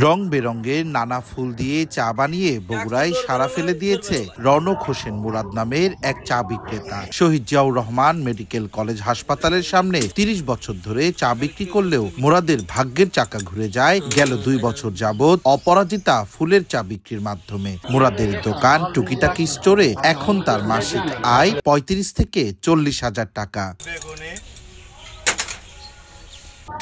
রং বেরঙের নানা ফুল দিয়ে চা বানিয়ে বগুড়ায় সারা ফেলে দিয়েছে রৌনক হোসেন মুরাদ নামের এক চা বিক্রেতা। শহীদ জিয়াউর রহমান মেডিকেল কলেজ হাসপাতালের সামনে ৩০ বছর ধরে চা বিক্রি করলেও মুরাদের ভাগ্যের চাকা ঘুরে যায় গেল ২ বছর যাবৎ অপরাজিতা ফুলের চা বিক্রির মাধ্যমে। মুরাদের দোকান টুকিটাকি স্টোরে এখন তার মাসিক আয় ৩৫ থেকে ৪০ হাজার টাকা।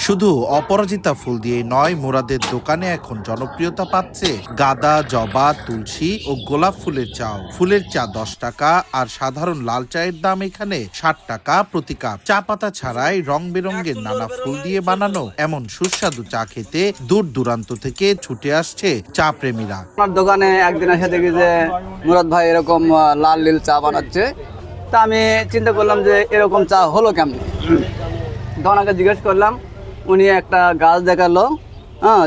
শুধু অপরাজিতা ফুল দিয়ে নয়, মুরাদের দোকানে এখন জনপ্রিয়তা পাচ্ছে গাঁদা, জবা, তুলসী ও গোলাপ ফুলের চাও। ফুলের চা ১০ টাকা আর সাধারণ লাল চায়ের দাম এখানে ৬০ টাকা প্রতি কাপ। চা পাতা ছাড়াই রং বেরঙের নানা ফুল দিয়ে বানানো এমন সুস্বাদু চা খেতে দূর দূরান্ত থেকে ছুটে আসছে চা প্রেমীরা। আমার দোকানে একদিন এসে দেখি যে মুরাদ ভাই এরকম লাল নীল চা বানাচ্ছে, তা আমি চিন্তা করলাম যে এরকম চা হলো কেমন। ওনাকে জিজ্ঞেস করলাম, উনি একটা গাছ দেখালো,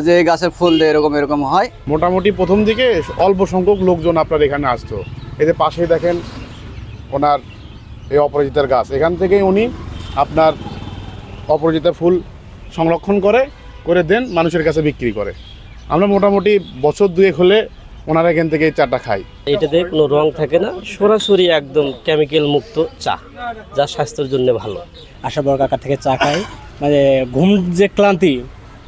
যে এই গাছের ফুল দিয়ে এরকম এরকম হয়। মোটামুটি প্রথম দিকে অল্প সংখ্যক লোকজন আপনার এখানে আসতো। এই যে পাশে দেখেন ওনার এই অপরাজিতার গাছ, এখান থেকেই উনি আপনার অপরাজিতা ফুল সংরক্ষণ করে দেন, মানুষের কাছে বিক্রি করে। আমরা মোটামুটি বছর ২ হলে ওনারা এখান থেকে চাটা খাই। এটাতে কোনো রং থাকে না, সরাসরি একদম কেমিক্যাল মুক্ত চা, যা স্বাস্থ্যের জন্য ভালো। আশা বড় কাকার থেকে চা খাই, মানে ঘুম যে ক্লান্তি,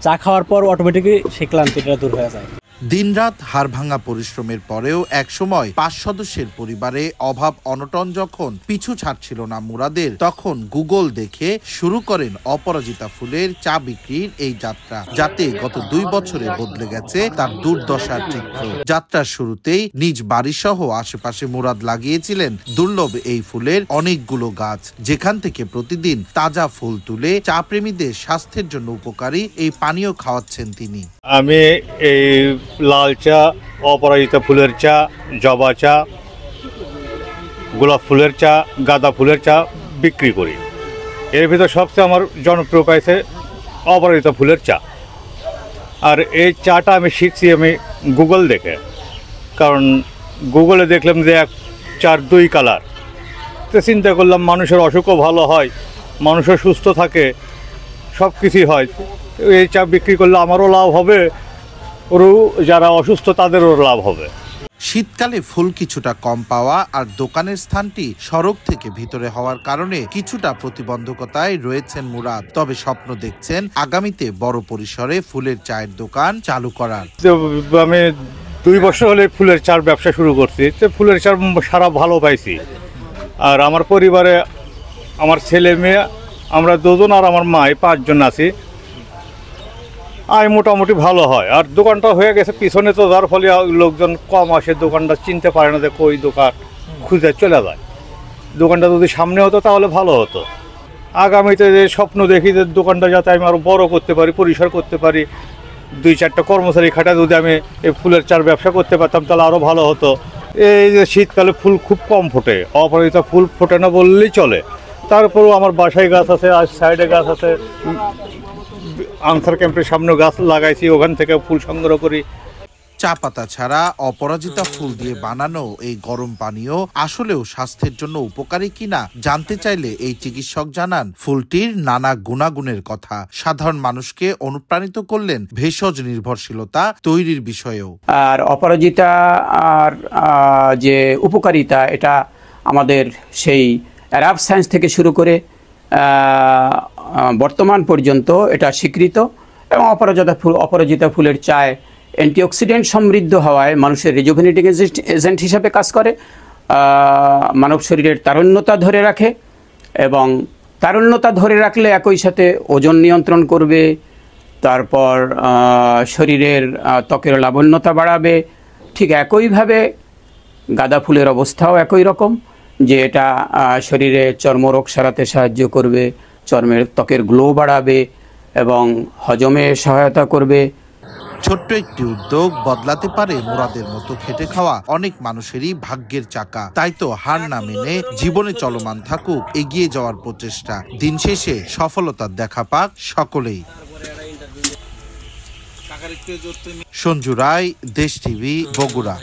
চা খাওয়ার পর অটোমেটিকই সেই ক্লান্তিটা দূর হয়ে যায়। দিনরাত হাড় ভাঙা পরিশ্রমের পরেও একসময় ৫ সদস্যের পরিবারে অভাব অনটন যখন পিছু ছাড়ছিল না মুরাদের, তখন গুগল দেখে শুরু করেন অপরাজিতা ফুলের চা বিক্রির এই যাত্রা, যাতে গত ২ বছরে বদলে গেছে তার দুর্দশার চিত্র। যাত্রার শুরুতেই নিজ বাড়িসহ আশেপাশে মুরাদ লাগিয়েছিলেন দুর্লভ এই ফুলের অনেকগুলো গাছ, যেখান থেকে প্রতিদিন তাজা ফুল তুলে চা প্রেমীদের স্বাস্থ্যের জন্য উপকারী এই পানীয় খাওয়াচ্ছেন তিনি। আমি এই লাল চা, অপরাজিতা ফুলের চা, জবা চা, গোলাপ ফুলের চা, গাঁদা ফুলের চা বিক্রি করি। এর ভিতর সবচেয়ে আমার জনপ্রিয় পাইছে অপরাজিতা ফুলের চা। আর এই চাটা আমি শিখছি আমি গুগল দেখে, কারণ গুগলে দেখলাম যে চার ২ কালার, তো চিন্তা করলাম মানুষের অসুখও ভালো হয়, মানুষও সুস্থ থাকে, সব কিছুই হয়। এই চা বিক্রি করলে আমারও লাভ হবে, ওরও যারা অসুস্থ তাদেরও লাভ হবে। শীতকালে ফুল কিছুটা কম পাওয়া আর দোকানের স্থানটি সড়ক থেকে ভিতরে হওয়ার কারণে কিছুটা প্রতিবন্ধকতায় রয়েছেন মুরাদ, তবে স্বপ্ন দেখছেন আগামীতে বড় পরিসরে ফুলের চায়ের দোকান চালু করার। আমি ২ বছর হলে ফুলের চার ব্যবসা শুরু করছি, তো ফুলের চার সারা ভালো পাইছি। আর আমার পরিবারে আমার ছেলে মেয়ে, আমরা ২ জন আর আমার মা, ৫ জন আছি। আয় মোটামুটি ভালো হয়। আর দোকানটা হয়ে গেছে পিছনে, তো যার ফলে লোকজন কম আসে, দোকানটা চিনতে পারে না যে কই দোকান, খুঁজে চলে যায়। দোকানটা যদি সামনে হতো তাহলে ভালো হতো। আগামীতে যে স্বপ্ন দেখি যে দোকানটা যাতে আমি আরও বড় করতে পারি, পরিসর করতে পারি, ২-৪টা কর্মচারী খাটায় যদি আমি এই ফুলের চার ব্যবসা করতে পারতাম তাহলে আরও ভালো হতো। এই যে শীতকালে ফুল খুব কম ফোটে, অপরাজিতা ফুল ফোটে না বললেই চলে। তারপরেও আমার বাসায় গাছ আছে, আর সাইডে গাছ আছে, আনসার ক্যাম্পের সামনে গাছ লাগাইছি, ওখান থেকে ফুল সংগ্রহ করি। চা পাতা ছাড়া অপরাজিতা ফুল দিয়ে বানানো এই গরম পানীয় আসলেও স্বাস্থ্যের জন্য উপকারী কিনা জানতে চাইলে এই চিকিৎসক জানান ফুলটির নানা গুণাগুণের কথা। সাধারণ মানুষকে অনুপ্রাণিত করলেন ভেষজ নির্ভরশীলতা তৈরির বিষয়েও। আর অপরাজিতা আর যে উপকারিতা, এটা আমাদের সেই অ্যারাব সায়েন্স থেকে শুরু করে বর্তমান পর্যন্ত এটা স্বীকৃত। এবং অপরাজিতা ফুলের চায় অ্যান্টিঅক্সিডেন্ট সমৃদ্ধ হওয়ায় মানুষের রিজুভেনেটিং এজেন্ট হিসাবে কাজ করে, মানব শরীরের তারুণ্যতা ধরে রাখে, এবং তারুণ্যতা ধরে রাখলে একই সাথে ওজন নিয়ন্ত্রণ করবে, তারপর শরীরের ত্বকের লাবণ্যতা বাড়াবে। ঠিক একইভাবে গাঁদা ফুলের অবস্থাও একই রকম, যে এটা শরীরে চর্মরোগ সারাতে সাহায্য করবে, চর্মের ত্বকের গ্লো বাড়াবে এবং হজমে সহায়তা করবে। ছোট্ট একটি উদ্যোগ বদলাতে পারে মুরাদের মতো খেটে খাওয়া অনেক মানুষেরই ভাগ্যের চাকা। তাই তো হার না মেনে জীবনে চলমান থাকুক এগিয়ে যাওয়ার প্রচেষ্টা। দিন শেষে সফলতার দেখা পাক সকলেই। সঞ্জু রায়, দেশ টিভি, বগুড়া।